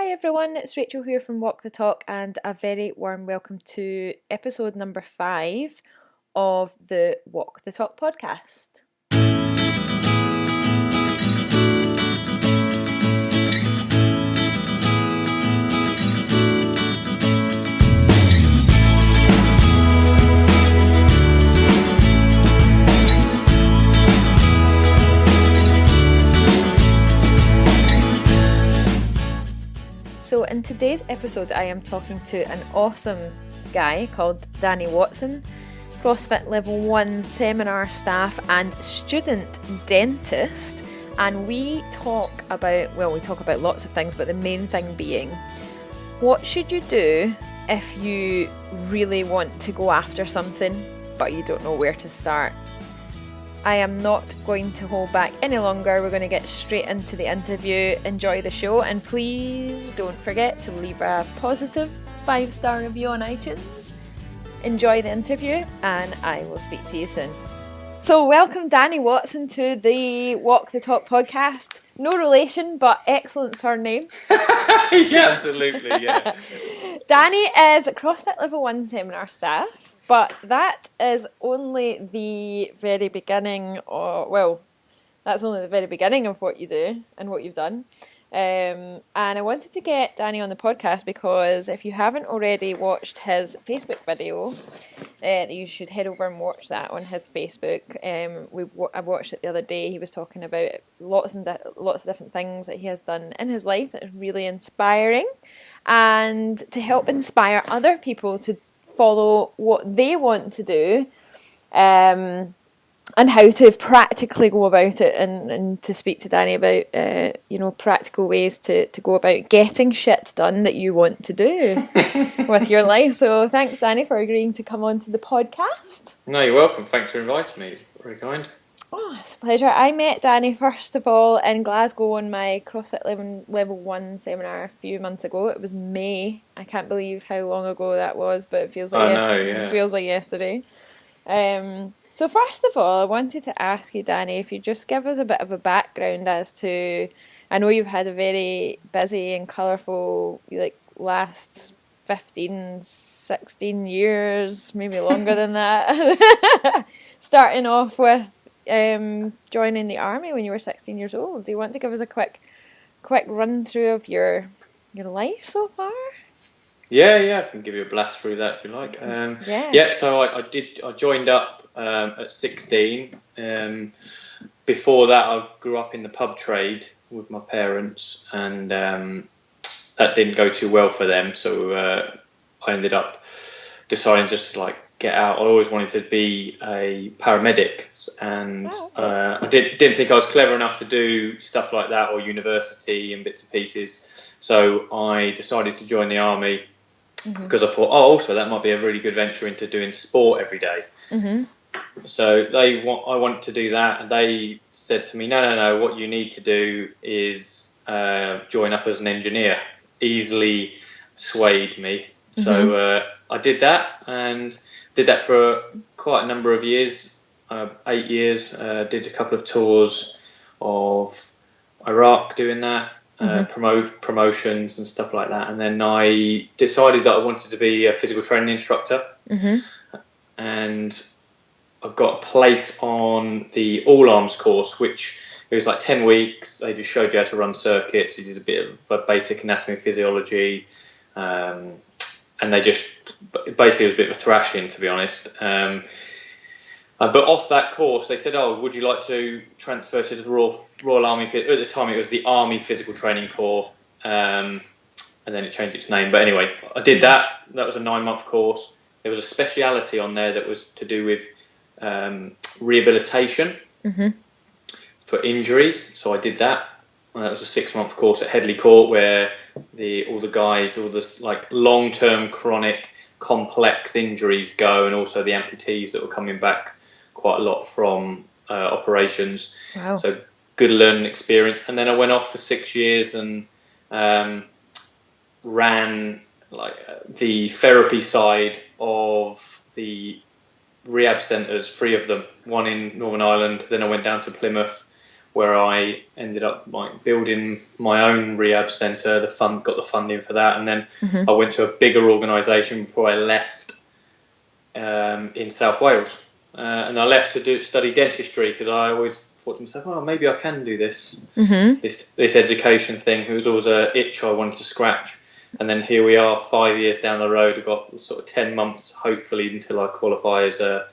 Hi everyone, it's Rachel here from Walk the Talk and a very warm welcome to episode number 5 of the Walk the Talk podcast. So in today's episode I am talking to an awesome guy called Danny Watson, CrossFit Level 1 seminar staff and student dentist, and we talk about lots of things, but the main thing being, what should you do if you really want to go after something but you don't know where to start? I am not going to hold back any longer. We're going to get straight into the interview. Enjoy the show, and please don't forget to leave a positive 5-star review on iTunes. Enjoy the interview, and I will speak to you soon. So welcome Danny Watson to the Walk the Talk podcast. No relation, but excellent surname. Yeah, absolutely, yeah. Danny is CrossFit Level 1 seminar staff. But that is only the very beginning, that's only the very beginning of what you do and what you've done. And I wanted to get Danny on the podcast because if you haven't already watched his Facebook video, you should head over and watch that on his Facebook. I watched it the other day. He was talking about lots of different things that he has done in his life that is really inspiring, and to help inspire other people to follow what they want to do, and how to practically go about it, and to speak to Danny about practical ways to go about getting shit done that you want to do with your life. So thanks Danny for agreeing to come on to the podcast. No, you're welcome. Thanks for inviting me. Very kind. Oh, it's a pleasure. I met Danny first of all in Glasgow on my CrossFit Level 1 seminar a few months ago. It was May. I can't believe how long ago that was, but it feels like it feels like yesterday. So first of all, I wanted to ask you, Danny, if you just give us a bit of a background as to, I know you've had a very busy and colourful last 15, 16 years, maybe longer than that. Starting off with joining the army when you were 16 years old. Do you want to give us a quick run through of your life so far? Yeah, I can give you a blast through that if you like. So I joined up at 16. Before that, I grew up in the pub trade with my parents, and that didn't go too well for them. So I ended up deciding just to get out. I always wanted to be a paramedic, and I didn't think I was clever enough to do stuff like that or university and bits and pieces. So I decided to join the army because I thought, also that might be a really good venture into doing sport every day. So I wanted to do that, and they said to me, no, what you need to do is join up as an engineer. Easily swayed me. So I did that, and did that for quite a number of years, 8 years. Did a couple of tours of Iraq doing that, promotions and stuff like that. And then I decided that I wanted to be a physical training instructor. And I got a place on the All Arms course, which it was 10 weeks. They just showed you how to run circuits. You did a bit of basic anatomy and physiology. And they just basically, it was a bit of a thrashing, to be honest. But off that course, they said, would you like to transfer to the Royal Army? At the time, it was the Army Physical Training Corps, and then it changed its name. But anyway, I did that. That was a 9-month course. There was a speciality on there that was to do with rehabilitation for injuries. So I did that. And that was a 6-month course at Headley Court, where all the long-term chronic complex injuries go, and also the amputees that were coming back quite a lot from operations. Wow. So good learning experience. And then I went off for 6 years and ran the therapy side of the rehab centres, 3 of them, one in Northern Ireland. Then I went down to Plymouth, where I ended up like building my own rehab centre. Got the funding for that, and then I went to a bigger organisation before I left in South Wales, and I left to study dentistry because I always thought to myself, oh, maybe I can do this education thing. It was always a itch I wanted to scratch. And then here we are 5 years down the road. I've got sort of 10 months, hopefully, until I qualify as a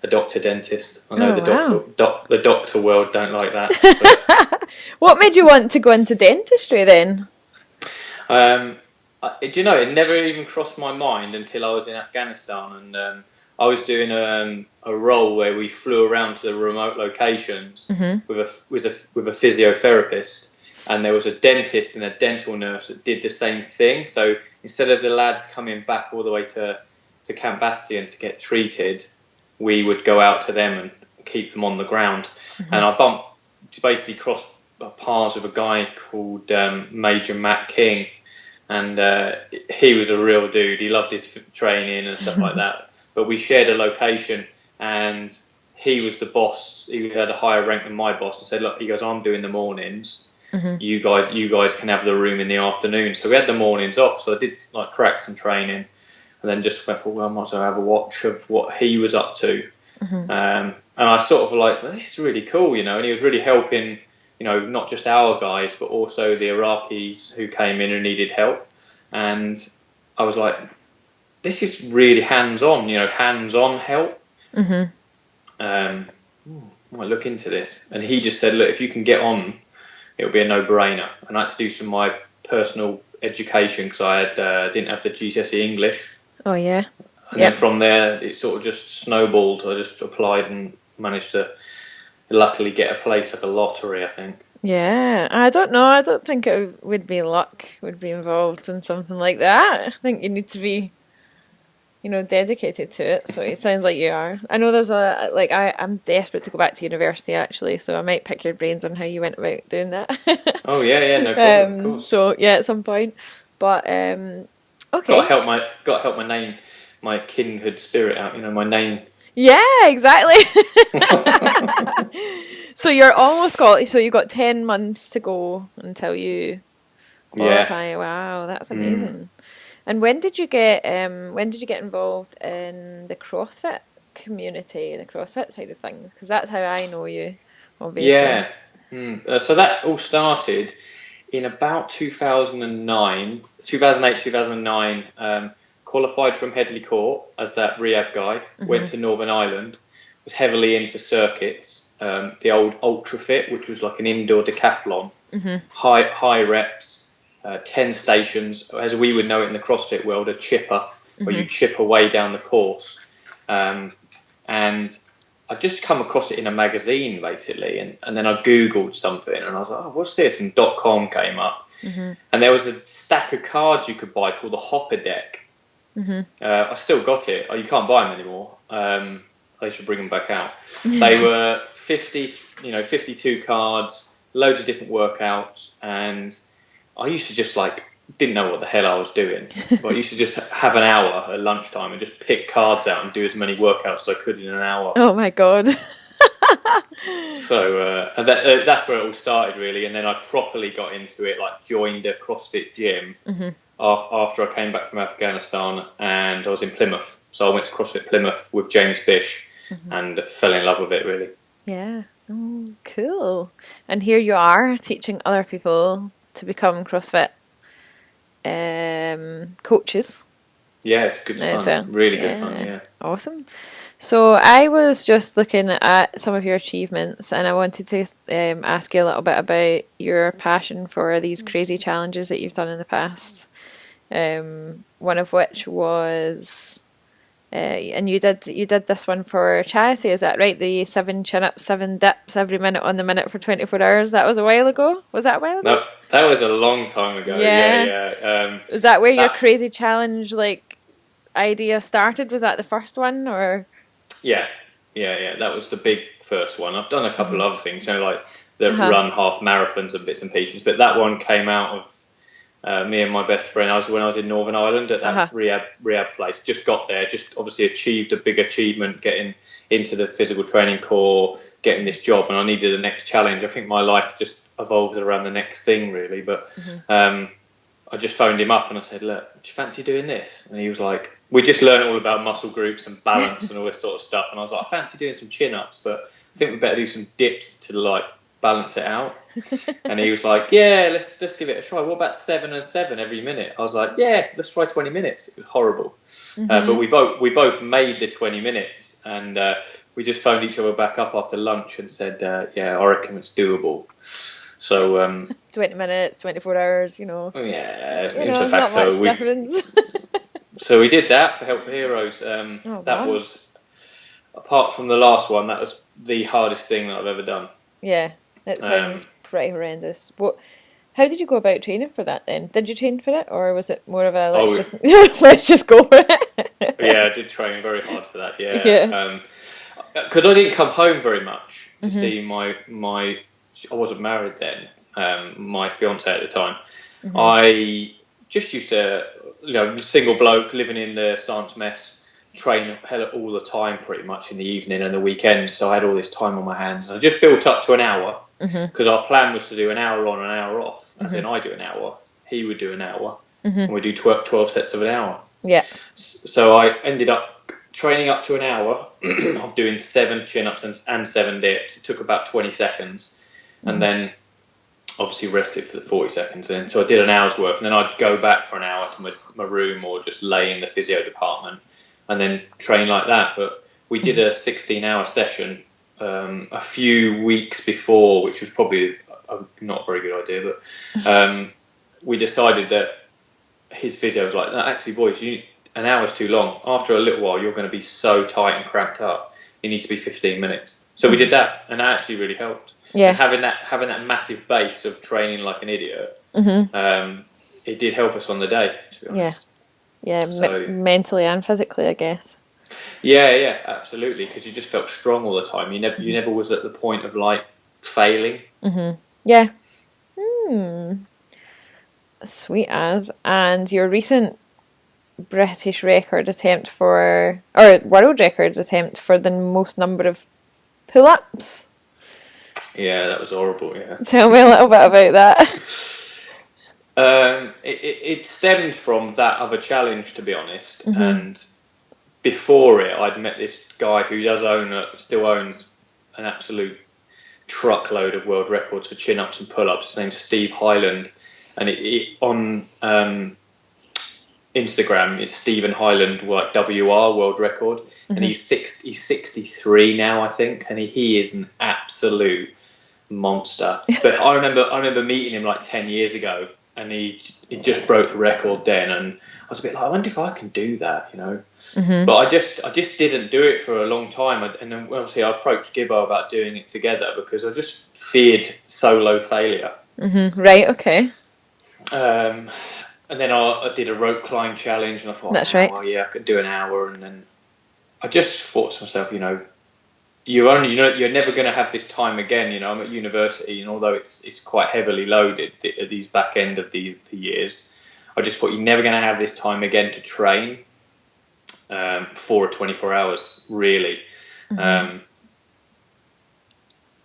doctor dentist. I know the doctor world don't like that. What made you want to go into dentistry then? Do you know, it never even crossed my mind until I was in Afghanistan, and I was doing a role where we flew around to the remote locations with a physiotherapist. And there was a dentist and a dental nurse that did the same thing. So instead of the lads coming back all the way to Camp Bastion to get treated, we would go out to them and keep them on the ground. And I basically crossed paths with a guy called Major Matt King. And he was a real dude. He loved his training and stuff like that. But we shared a location, and he was the boss. He had a higher rank than my boss, and said, look, he goes, I'm doing the mornings. You guys can have the room in the afternoon. So we had the mornings off. So I did like crack some training, and then just thought, well, I might as well have a watch of what he was up to. And I sort of like, well, this is really cool, you know. And he was really helping, you know, not just our guys, but also the Iraqis who came in and needed help. And I was like, this is really hands-on, you know, hands-on help. I might look into this. And he just said, look, if you can get on, it'll be a no-brainer. And I had to do some of my personal education because I didn't have the GCSE English. Oh, yeah. And then from there, it sort of just snowballed. I just applied and managed to luckily get a place, like a lottery, I think. Yeah, I don't know. I don't think it would be luck would be involved in something like that. I think you need to be, you know, dedicated to it. So it sounds like you are. I know there's I'm desperate to go back to university actually, so I might pick your brains on how you went about doing that. Oh yeah, no problem. Of course. So yeah, at some point. But okay. Got to help my kinhood spirit out. You know, my name. Yeah, exactly. So you're almost so you got 10 months to go until you qualify. Yeah. Wow, that's amazing. And when did you get involved in the CrossFit community, the CrossFit side of things? Because that's how I know you, obviously. Yeah. So that all started in about 2008, 2009. Qualified from Headley Court as that rehab guy. Went to Northern Ireland. Was heavily into circuits. The old Ultra Fit, which was like an indoor decathlon. High reps. 10 stations, as we would know it in the CrossFit world, a chipper, where you chip away down the course. And I'd just come across it in a magazine, basically, and then I Googled something, and I was like, oh, what's this? And .com came up. And there was a stack of cards you could buy called the Hopper Deck. I still got it. You can't buy them anymore. They should bring them back out. They were 52 cards, loads of different workouts, and I used to just didn't know what the hell I was doing. But I used to just have an hour at lunchtime and just pick cards out and do as many workouts as I could in an hour. Oh my God. So that's where it all started, really. And then I properly got into it, joined a CrossFit gym after I came back from Afghanistan, and I was in Plymouth. So I went to CrossFit Plymouth with James Bish and fell in love with it, really. Yeah. Oh, cool. And here you are teaching other people to become CrossFit coaches. Yeah, it's good fun. Well. Really good fun, yeah. Awesome. So I was just looking at some of your achievements, and I wanted to ask you a little bit about your passion for these crazy challenges that you've done in the past. One of which was, and you did this one for charity, is that right? The 7 chin-ups, 7 dips every minute on the minute for 24 hours. That was a while ago? Was that a while ago? No, that was a long time ago. Yeah. Is that where your crazy challenge idea started? Was that the first one, or? Yeah. That was the big first one. I've done a couple of other things, run half marathons and bits and pieces, but that one came out of Me and my best friend, when I was in Northern Ireland at that rehab place. Just got there, just obviously achieved a big achievement, getting into the physical training corps, getting this job, and I needed the next challenge. I think my life just evolves around the next thing, really. But I just phoned him up and I said, look, do you fancy doing this? And he was like, we just learned all about muscle groups and balance and all this sort of stuff. And I was like, I fancy doing some chin-ups, but I think we better do some dips to like balance it out. And he was like, yeah, let's give it a try. What about 7 and 7 every minute? I was like, yeah, let's try 20 minutes. It was horrible. But we both made the 20 minutes, and we just phoned each other back up after lunch and said, yeah, I reckon it's doable. So 20 minutes, 24 hours, you know. Yeah, not much difference. So we did that for Help for Heroes. That was, apart from the last one, that was the hardest thing that I've ever done. Yeah, it sounds pretty horrendous. How did you go about training for that then? Did you train for it, or was it more of a let's just go for it? Yeah, I did train very hard for that. Yeah. Because I didn't come home very much to see my. I wasn't married then. My fiance at the time. I just used to, single bloke living in the science mess, train all the time pretty much in the evening and the weekends. So I had all this time on my hands. I just built up to an hour because our plan was to do an hour on, an hour off. As in, I do an hour, he would do an hour, and we do 12 sets of an hour. Yeah. So I ended up training up to an hour of doing 7 chin-ups and 7 dips. It took about 20 seconds. And then obviously rested for the 40 seconds. And so I did an hour's worth, and then I'd go back for an hour to my room or just lay in the physio department and then train like that. But we did a 16-hour session a few weeks before, which was probably not a very good idea. But we decided that his physio was like, no, actually, boys, an hour's too long. After a little while, you're going to be so tight and cramped up. It needs to be 15 minutes. So we did that, and that actually really helped. Yeah. And having that massive base of training like an idiot, it did help us on the day, to be honest. Yeah, so, mentally and physically, I guess. Yeah, absolutely. Because you just felt strong all the time. You never was at the point of like failing. Yeah. Sweet as. And your recent British record attempt or world record attempt for the most number of pull-ups. Yeah, that was horrible, yeah. Tell me a little bit about that. It stemmed from that other challenge, to be honest. And before it, I'd met this guy who still owns an absolute truckload of world records for chin-ups and pull-ups. His name's Steve Hyland. And on Instagram, it's Stephen Hyland, like WR, world record. And he's 63 now, I think. And he is an absolute monster. But I remember meeting him like 10 years ago, and he just broke the record then, and I was a bit like, I wonder if I can do that, But I just didn't do it for a long time, and then obviously I approached Gibbo about doing it together because I just feared solo failure. Right, okay. And then I did a rope climb challenge, and I thought, that's right. Oh yeah, I could do an hour, and then I just thought to myself, you're never going to have this time again. I'm at university, and although it's quite heavily loaded at these back end of the years, I just thought you're never going to have this time again to train for 24 hours, really. But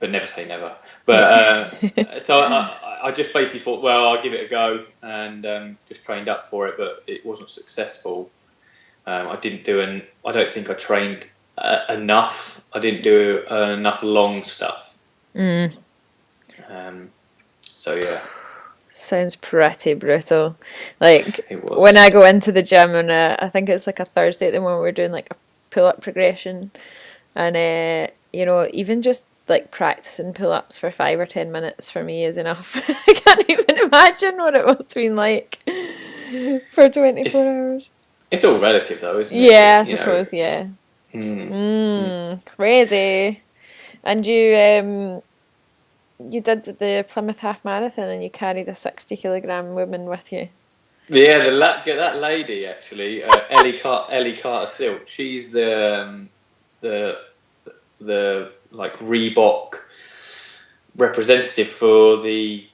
never say never. But so I just basically thought, well, I'll give it a go, and just trained up for it, but it wasn't successful. I don't think I trained enough. I didn't do enough long stuff. So yeah. Sounds pretty brutal. Like when I go into the gym, and I think it's like a Thursday at the moment, we're doing like a pull-up progression, and even just like practicing pull-ups for 5 or 10 minutes for me is enough. I can't even imagine what it must have been like for 24 hours. It's all relative though, isn't it? Yeah, I suppose, yeah. Crazy. And you did the Plymouth Half Marathon, and you carried a 60-kilogram woman with you. Yeah, that lady actually, Ellie Carter Silk. She's the like Reebok representative for the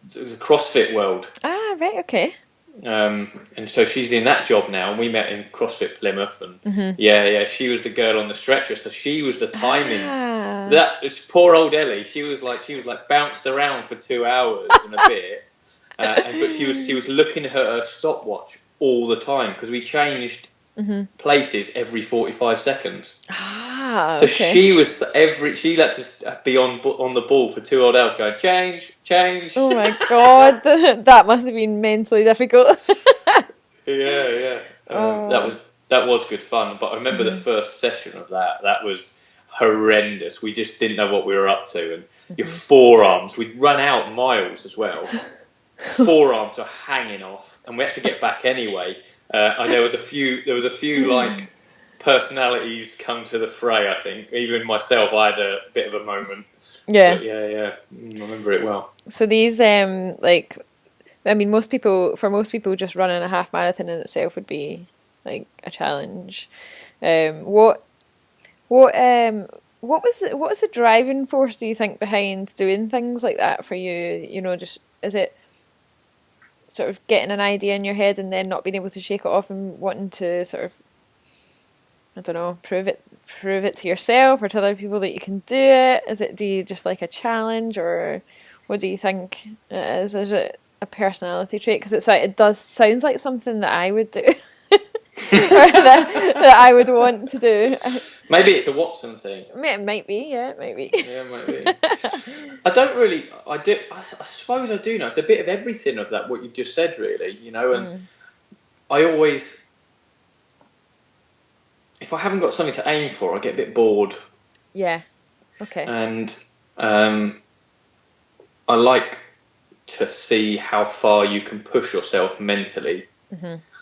CrossFit world. Ah, right, okay. And so she's in that job now, and we met in CrossFit Plymouth, and she was the girl on the stretcher, so she was the timings. That this poor old Ellie, she was like bounced around for 2 hours and a bit, but she was looking at her stopwatch all the time because we changed places every 45 seconds. So she had to be on the ball for 2 whole hours going change. Oh my god, that must have been mentally difficult. Yeah. That was good fun, but I remember the first session of that. That was horrendous. We just didn't know what we were up to, and your forearms. We'd run out miles as well. Forearms are hanging off, and we had to get back anyway. And there was a few like personalities come to the fray. I think even myself, I had a bit of a moment. Yeah, but I remember it well. So these most people, just running a half marathon in itself would be like a challenge. What was the driving force, do you think, behind doing things like that for you? You know, just is it sort of getting an idea in your head and then not being able to shake it off and wanting to sort of, I don't know, prove it to yourself or to other people that you can do it? Do you just like a challenge, or what do you think it is? Is it a personality trait? Because it sounds like something that I would do. Or that I would want to do. Maybe it's a Watson thing. It might be, yeah, maybe. Yeah, it might be. I suppose I do know. It's a bit of everything of that, what you've just said, really, you know, and I always, if I haven't got something to aim for, I get a bit bored. Yeah, okay. And I like to see how far you can push yourself mentally.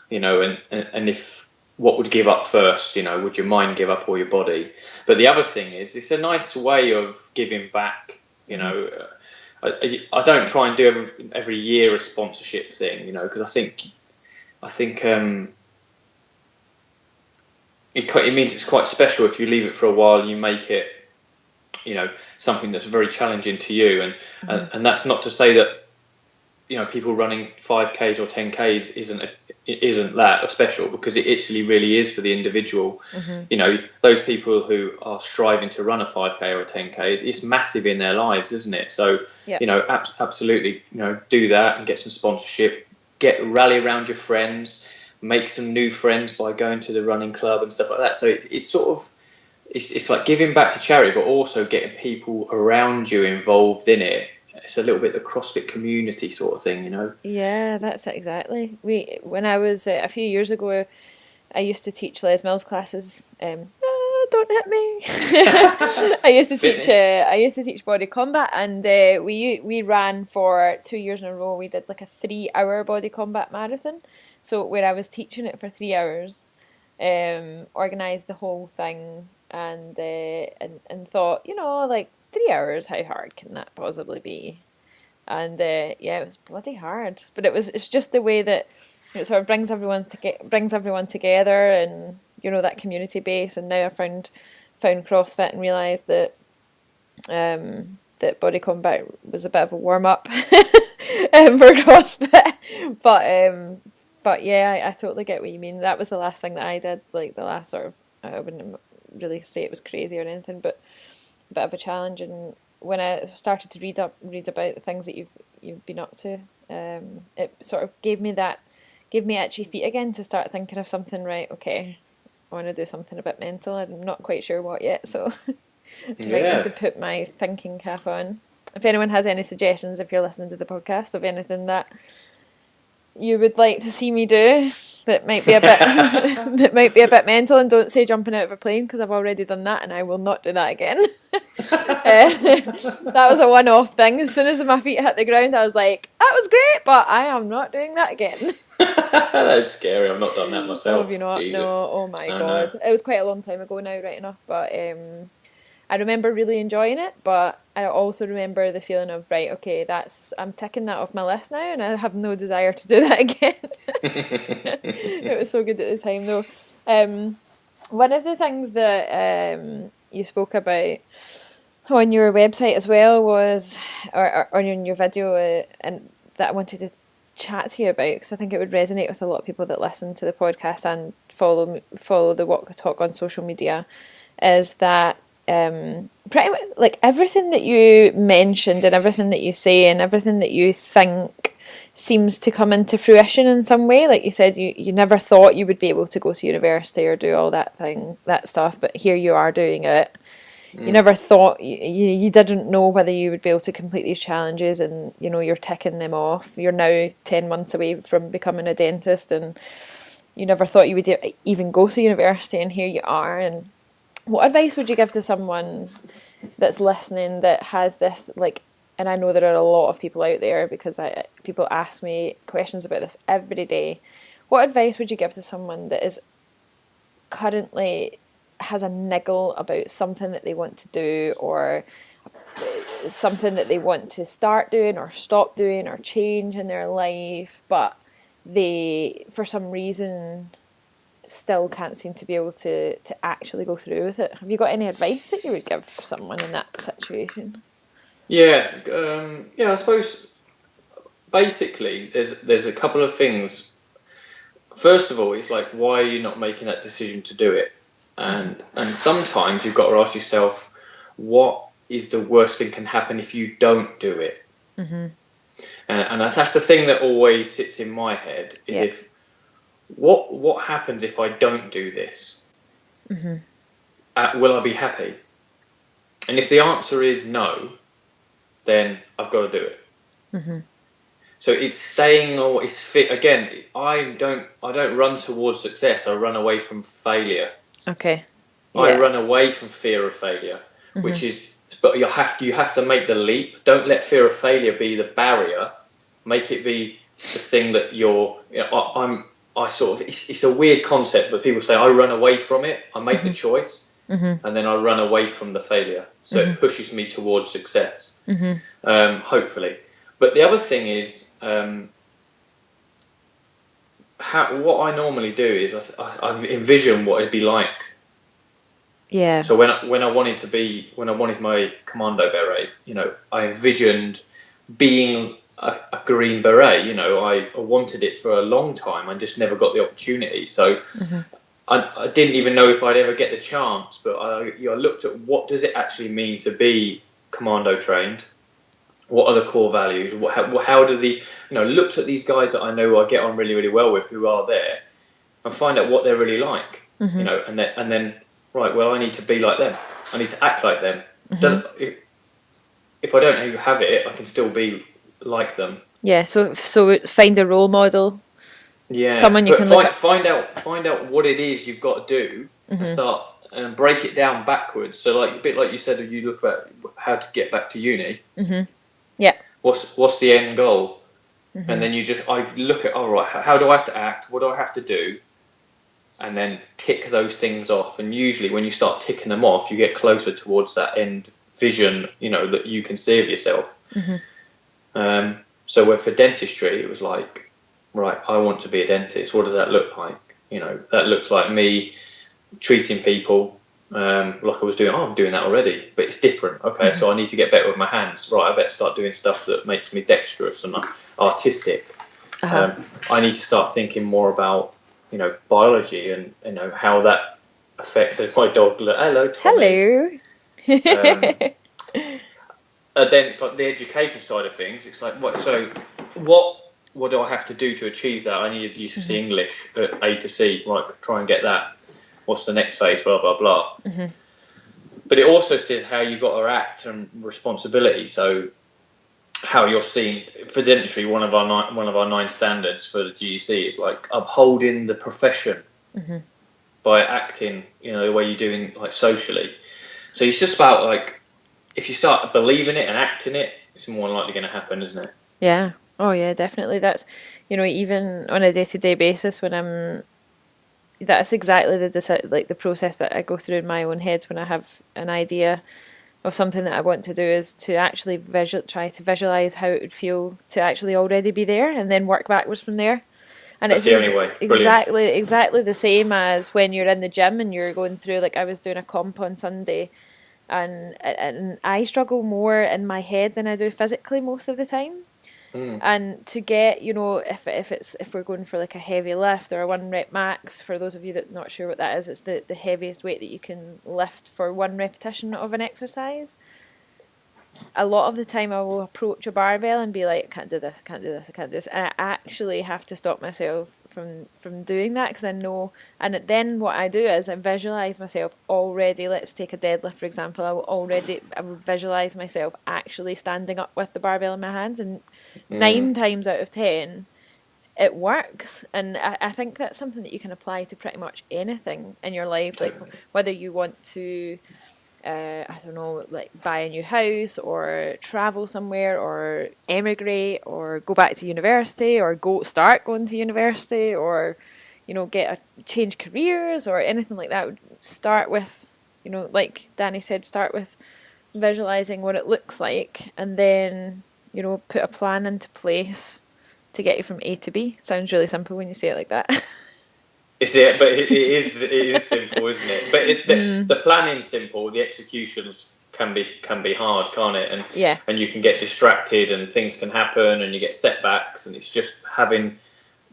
You know, and if what would give up first, you know, would your mind give up or your body? But the other thing is, it's a nice way of giving back. You know, I don't try and do every year a sponsorship thing, you know, because I think it means it's quite special if you leave it for a while and you make it, you know, something that's very challenging to you. And that's not to say that, you know, people running 5Ks or 10Ks isn't that special, because it actually really is for the individual. You know, those people who are striving to run a 5K or a 10K, it's massive in their lives, isn't it? So, you know, absolutely, you know, do that and get some sponsorship, rally around your friends, make some new friends by going to the running club and stuff like that. So it's sort of, it's like giving back to charity, but also getting people around you involved in it. It's a little bit the CrossFit community sort of thing, you know? Yeah, that's it, exactly. When I was, a few years ago, I used to teach Les Mills classes. Don't hit me. I used to teach body combat, and we ran for 2 years in a row. We did like a 3-hour body combat marathon. So where I was teaching it for 3 hours, organised the whole thing, and thought, you know, like, 3 hours, how hard can that possibly be? And it was bloody hard, but it's just the way that it sort of brings everyone together, and, you know, that community base. And now I found CrossFit and realised that that body combat was a bit of a warm up for CrossFit, but yeah, I totally get what you mean. That was the last thing that I did, like the last sort of, I wouldn't really say it was crazy or anything, but bit of a challenge. And when I started to read about the things that you've been up to, it sort of gave me itchy feet again to start thinking of something. Right, okay, I want to do something a bit mental. I'm not quite sure what yet, so I might need to put my thinking cap on. If anyone has any suggestions, if you're listening to the podcast, of anything that you would like to see me do that might be a bit mental, and don't say jumping out of a plane, because I've already done that and I will not do that again. That was a one-off thing. As soon as my feet hit the ground, I was like, that was great, but I am not doing that again. That's scary. I've not done that myself. Oh, have you not? Either. No. Oh my god. It was quite a long time ago now, right enough, but I remember really enjoying it, but I also remember the feeling of, right, okay, I'm ticking that off my list now, and I have no desire to do that again. It was so good at the time, though. One of the things that you spoke about on your website as well was, or on your video, and that I wanted to chat to you about, because I think it would resonate with a lot of people that listen to the podcast and follow the Walk the Talk on social media, is that pretty much like everything that you mentioned and everything that you say and everything that you think seems to come into fruition in some way. Like you said, you never thought you would be able to go to university or do all that stuff, but here you are doing it. You never thought, you didn't know whether you would be able to complete these challenges, and you're ticking them off. You're now 10 months away from becoming a dentist, and you never thought you would even go to university, and here you are. And what advice would you give to someone that's listening that has this, like, and I know there are a lot of people out there, because people ask me questions about this every day. What advice would you give to someone that is currently has a niggle about something that they want to do, or something that they want to start doing or stop doing or change in their life, but they, for some reason, still can't seem to be able to actually go through with it? Have you got any advice that you would give someone in that situation? Yeah, I suppose basically there's a couple of things. First of all, it's like, why are you not making that decision to do it? And sometimes you've got to ask yourself, what is the worst thing can happen if you don't do it? Mm-hmm. And that's the thing that always sits in my head, is if what happens if I don't do this? Mm-hmm. Will I be happy? And if the answer is no, then I've got to do it. Mm-hmm. So it's staying, or it's fit. Again, I don't run towards success. I run away from failure. Okay. Yeah. I run away from fear of failure, which is, but you have to make the leap. Don't let fear of failure be the barrier. Make it be the thing that it's a weird concept, but people say I run away from it. I make the choice, and then I run away from the failure. So it pushes me towards success, hopefully. But the other thing is, what I normally do is I envision what it'd be like. Yeah. So when I wanted my commando beret, I envisioned being a green beret. I wanted it for a long time. I just never got the opportunity. So I didn't even know if I'd ever get the chance. But I looked at, what does it actually mean to be commando trained? What are the core values? How do looked at these guys that I know I get on really, really well with, who are there, and find out what they're really like. And then right, well, I need to be like them. I need to act like them. If I don't have it, I can still be like them. Yeah. So find a role model. Yeah. Someone you can find out what it is you've got to do, and start and break it down backwards. So like a bit like you said, you look at how to get back to uni. Yeah. What's the end goal? And then I look at, all right, how do I have to act? What do I have to do? And then tick those things off. And usually when you start ticking them off, you get closer towards that end vision, that you can see of yourself. So for dentistry, it was like, right, I want to be a dentist. What does that look like? That looks like me treating people like I was doing. I'm doing that already, but it's different. Okay, so I need to get better with my hands. Right, I better start doing stuff that makes me dexterous and artistic. I need to start thinking more about, biology and how that affects my dog. Hello, Tommy. Hello. Then it's like the education side of things. It's like, what do I have to do to achieve that? I need to use English at A to C. Right, try and get that. What's the next phase? Blah blah blah. But it also says how you've got to act and responsibility. So how you're seen for dentistry. One of our 9 standards for the GEC is like upholding the profession by acting, the way you're doing, like, socially. So it's just about, like, if you start believing it and acting it, it's more likely going to happen, isn't it? Yeah. Oh yeah, definitely. That's, even on a day-to-day basis that's exactly the process that I go through in my own head when I have an idea of something that I want to do, is to actually try to visualize how it would feel to actually already be there, and then work backwards from there. And that's the only way. Exactly the same as when you're in the gym and you're going through, like I was doing a comp on Sunday, and I struggle more in my head than I do physically most of the time. And to get, if we're going for like a heavy lift or a 1 rep max, for those of you that are not sure what that is, it's the heaviest weight that you can lift for 1 repetition of an exercise. A lot of the time I will approach a barbell and be like, I can't do this, I can't do this, I can't do this. And I actually have to stop myself from doing that, because I know, and then what I do is I visualise myself already, let's take a deadlift for example, I will visualise myself actually standing up with the barbell in my hands, and 9 times out of 10 it works. And I think that's something that you can apply to pretty much anything in your life, like whether you want to I don't know, like buy a new house or travel somewhere or emigrate or go back to university or start going to university, or change careers or anything like that. Start with, like Danny said, start with visualizing what it looks like, and then put a plan into place to get you from A to B. Sounds really simple when you say it like that. It's it, but it is simple, isn't it? But the planning's simple. The executions can be hard, can't it? And you can get distracted, and things can happen, and you get setbacks. And it's just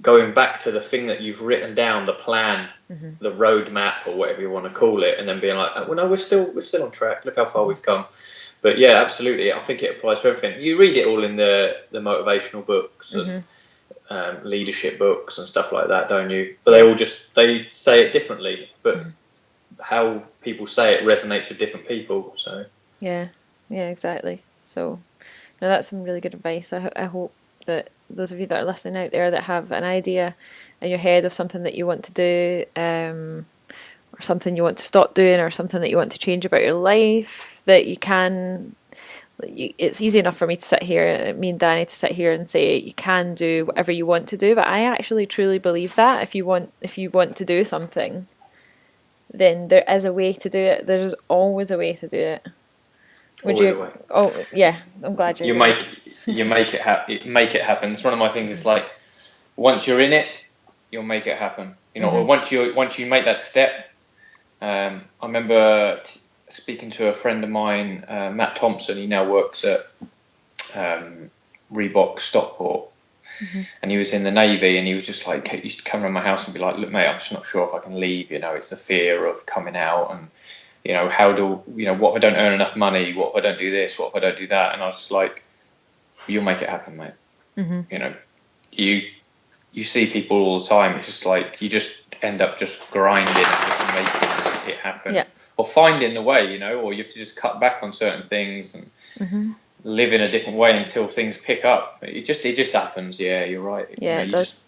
going back to the thing that you've written down, the plan, the roadmap, or whatever you want to call it, and then being like, well, no, we're still on track. Look how far we've come. But yeah, absolutely. I think it applies to everything. You read it all in the motivational books and leadership books and stuff like that, don't you? But they say it differently, but how people say it resonates with different people. So yeah, exactly. So no, that's some really good advice. I hope that those of you that are listening out there that have an idea in your head of something that you want to do, or something you want to stop doing, or something that you want to change about your life, that you can. It's easy enough for me to sit here, me and Danny to sit here and say you can do whatever you want to do, but I actually truly believe that if you want to do something, then there is a way to do it. There's always a way to do it. Would you? Oh yeah, I'm glad you make it happen. It's one of my things. It's like once you're in it, you'll make it happen. Or once you make that step. I remember speaking to a friend of mine, Matt Thompson. He now works at Reebok Stockport, and he was in the Navy, and he was just like, he used to come around my house and be like, look mate, I'm just not sure if I can leave, it's the fear of coming out, and what if I don't earn enough money, what if I don't do this, what if I don't do that, and I was just like, you'll make it happen, mate. You see people all the time, it's just like you just end up just grinding and just making it happen, or finding the way, or you have to just cut back on certain things and live in a different way until things pick up. It just happens. Yeah, you're right. Yeah, it does.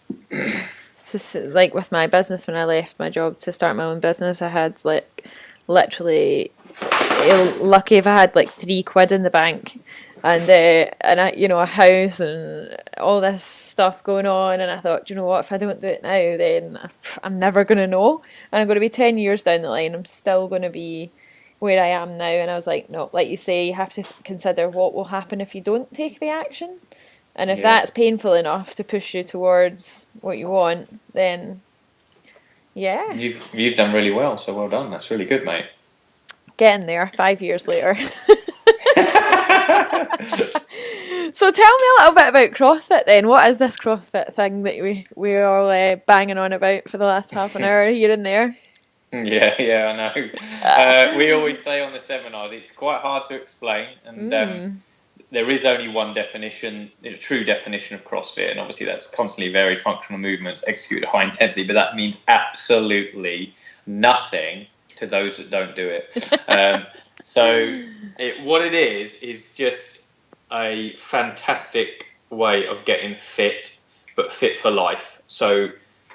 Just like with my business, when I left my job to start my own business, I had like literally lucky if I had like £3 in the bank, and I, a house and all this stuff going on, and I thought, what, if I don't do it now, then I'm never going to know, and I'm going to be 10 years down the line, I'm still going to be where I am now. And I was like, no, like you say, you have to consider what will happen if you don't take the action, and if that's painful enough to push you towards what you want, then you've done really well, so well done. That's really good, mate. Getting there 5 years later. So tell me a little bit about CrossFit then. What is this CrossFit thing that we're all banging on about for the last half an hour here and there? Yeah, I know. We always say on the seminars, it's quite hard to explain, and there is only one definition, a true definition of CrossFit, and obviously that's constantly varied functional movements executed at high intensity, but that means absolutely nothing to those that don't do it. So what it is just a fantastic way of getting fit, but fit for life. So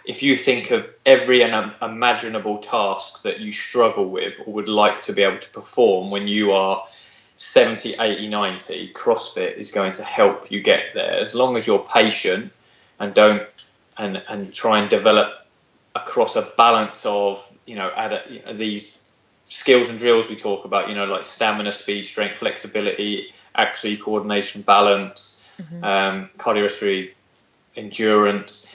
if you think of every imaginable task that you struggle with or would like to be able to perform when you are 70, 80, 90, CrossFit is going to help you get there, as long as you're patient and and try and develop across a balance of these skills and drills we talk about, like stamina, speed, strength, flexibility, accuracy, coordination, balance, cardiorespiratory endurance.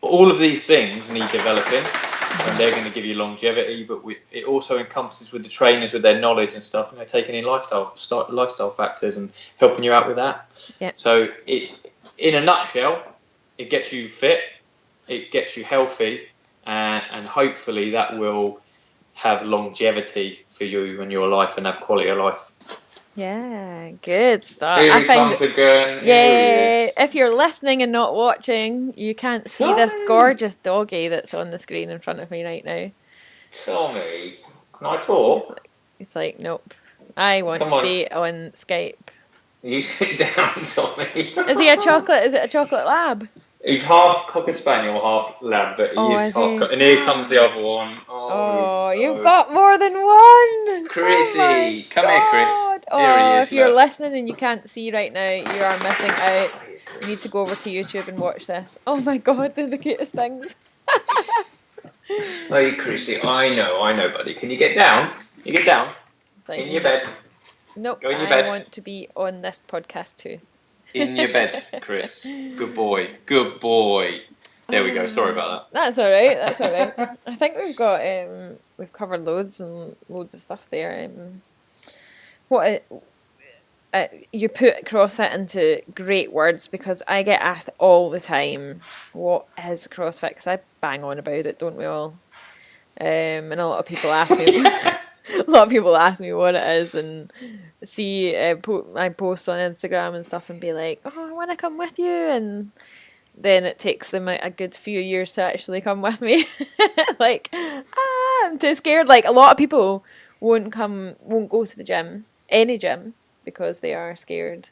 All of these things need developing, and they're going to give you longevity, but it also encompasses with the trainers with their knowledge and stuff, taking in lifestyle factors and helping you out with that. So in a nutshell, it gets you fit, it gets you healthy, and hopefully that will have longevity for you in your life and have quality of life. Yeah, good stuff. Here he comes again. Yeah, if you're listening and not watching, you can't see this gorgeous doggy that's on the screen in front of me right now. Tommy, can I talk? He's like, nope. I want to be on Skype. You sit down, Tommy. Is he a chocolate? Is it a chocolate lab? He's half Cocker Spaniel, half Lab, but he is half. And here comes the other one. Oh, you've got more than one. Chrissy, come here, Chris. Here he is. If you're listening and you can't see right now, you are missing out. You need to go over to YouTube and watch this. Oh my God, they're the cutest things. Hey, Chrissy, I know, buddy. Can you get down? You get down. Like, in your bed. Nope. Go in your bed. I want to be on this podcast too. In your bed, Chris. Good boy. Good boy. There we go. Sorry about that. That's all right. That's all right. I think we've got we've covered loads and loads of stuff there. You put CrossFit into great words, because I get asked all the time, what is CrossFit? Because I bang on about it, don't we all? And a lot of people ask me. A lot of people ask me what it is and see my posts on Instagram and stuff and be like, oh, I want to come with you, and then it takes them a good few years to actually come with me. Like, I'm too scared. Like, a lot of people won't go to the gym, any gym, because they are scared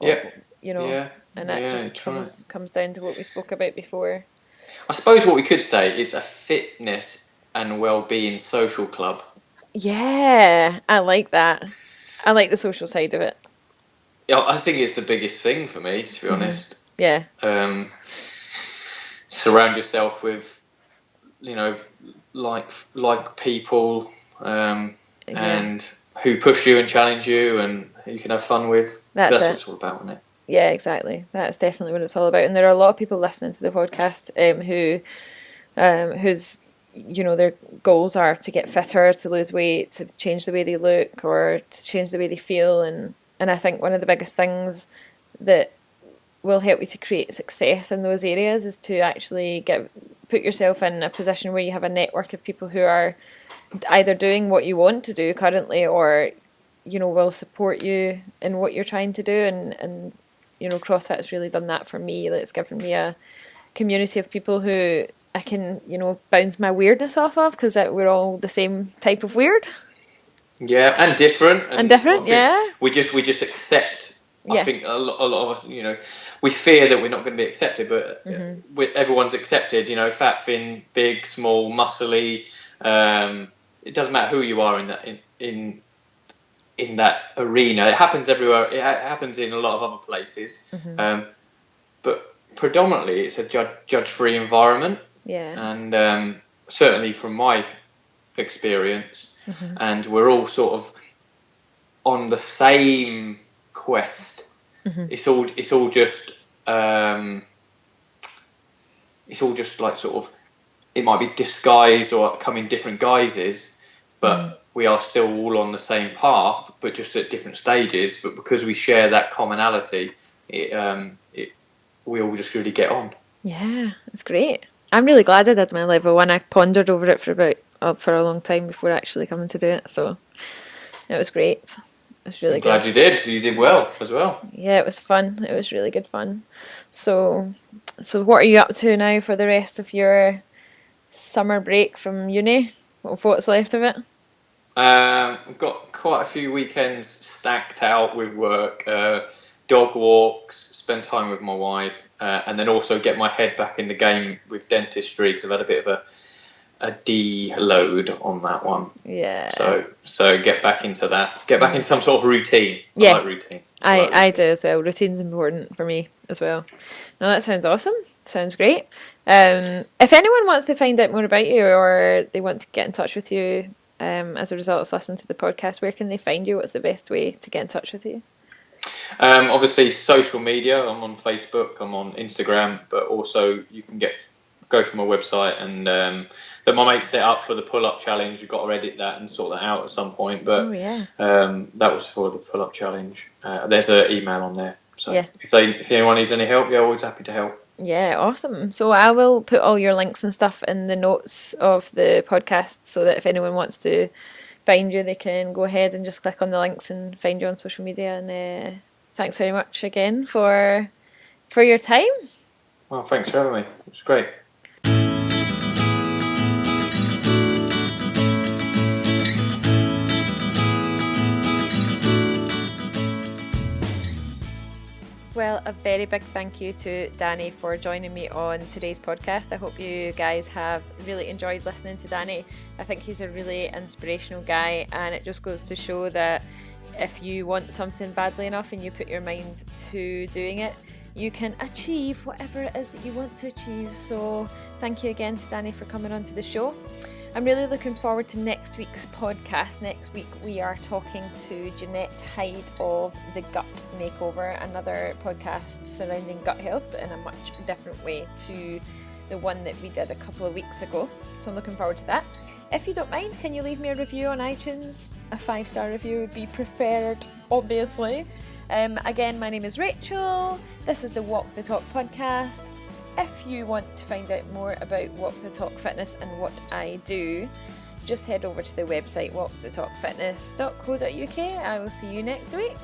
of, and that just comes down to what we spoke about before. I suppose what we could say is a fitness and well-being social club. Yeah, I like that. I like the social side of it. Yeah, I think it's the biggest thing for me, to be honest. Yeah. Surround yourself with, like people, and who push you and challenge you, and who you can have fun with. That's what it's all about, isn't it? Yeah, exactly. That's definitely what it's all about. And there are a lot of people listening to the podcast whose their goals are to get fitter, to lose weight, to change the way they look, or to change the way they feel. And I think one of the biggest things that will help you to create success in those areas is to actually put yourself in a position where you have a network of people who are either doing what you want to do currently, or will support you in what you're trying to do. And CrossFit has really done that for me. It's given me a community of people who I can, bounce my weirdness off of, because we're all the same type of weird. Yeah, and different. Yeah. We just accept. Yeah. I think a lot of us, we fear that we're not going to be accepted, but everyone's accepted. Fat, thin, big, small, muscly. It doesn't matter who you are in that arena. It happens everywhere. It happens in a lot of other places. But predominantly, it's a judge-free environment. Yeah. And certainly from my experience, and we're all sort of on the same quest. It's all just like sort of, it might be disguised or come in different guises, but we are still all on the same path, but just at different stages. But because we share that commonality, we all just really get on. Yeah, it's great. I'm really glad I did my level 1. I pondered over it for a long time before actually coming to do it, so it was great. It was really good. Glad you did. You did well as well. Yeah, it was fun. It was really good fun. So what are you up to now for the rest of your summer break from uni? What's left of it? I've got quite a few weekends stacked out with work, dog walks, spend time with my wife, and then also get my head back in the game with dentistry, because I've had a bit of a deload on that one. Yeah. So get back into that. Get back into some sort of routine. I like routine. I do as well. Routine's important for me as well. No, that sounds awesome. Sounds great. If anyone wants to find out more about you, or they want to get in touch with you as a result of listening to the podcast, where can they find you? What's the best way to get in touch with you? Obviously social media. I'm on Facebook, I'm on Instagram, but also you can go from my website, and that my mate set up for the pull-up challenge. We've got to edit that and sort that out at some point, but that was for the pull-up challenge. There's an email on there. So if anyone needs any help, yeah, always happy to help. Yeah, awesome. So I will put all your links and stuff in the notes of the podcast so that if anyone wants to find you, they can go ahead and just click on the links and find you on social media. And thanks very much again for your time. Well, thanks for having me. It was great. Well, a very big thank you to Danny for joining me on today's podcast. I hope you guys have really enjoyed listening to Danny. I think he's a really inspirational guy, and it just goes to show that if you want something badly enough and you put your mind to doing it, you can achieve whatever it is that you want to achieve. So thank you again to Danny for coming on to the show. I'm really looking forward to next week's podcast. Next week we are talking to Jeanette Hyde of The Gut Makeover, another podcast surrounding gut health, but in a much different way to the one that we did a couple of weeks ago. So I'm looking forward to that. If you don't mind, can you leave me a review on iTunes? A 5-star review would be preferred, obviously. Again, my name is Rachel. This is the Walk the Talk podcast. If you want to find out more about Walk the Talk Fitness and what I do, just head over to the website walkthetalkfitness.co.uk. I will see you next week.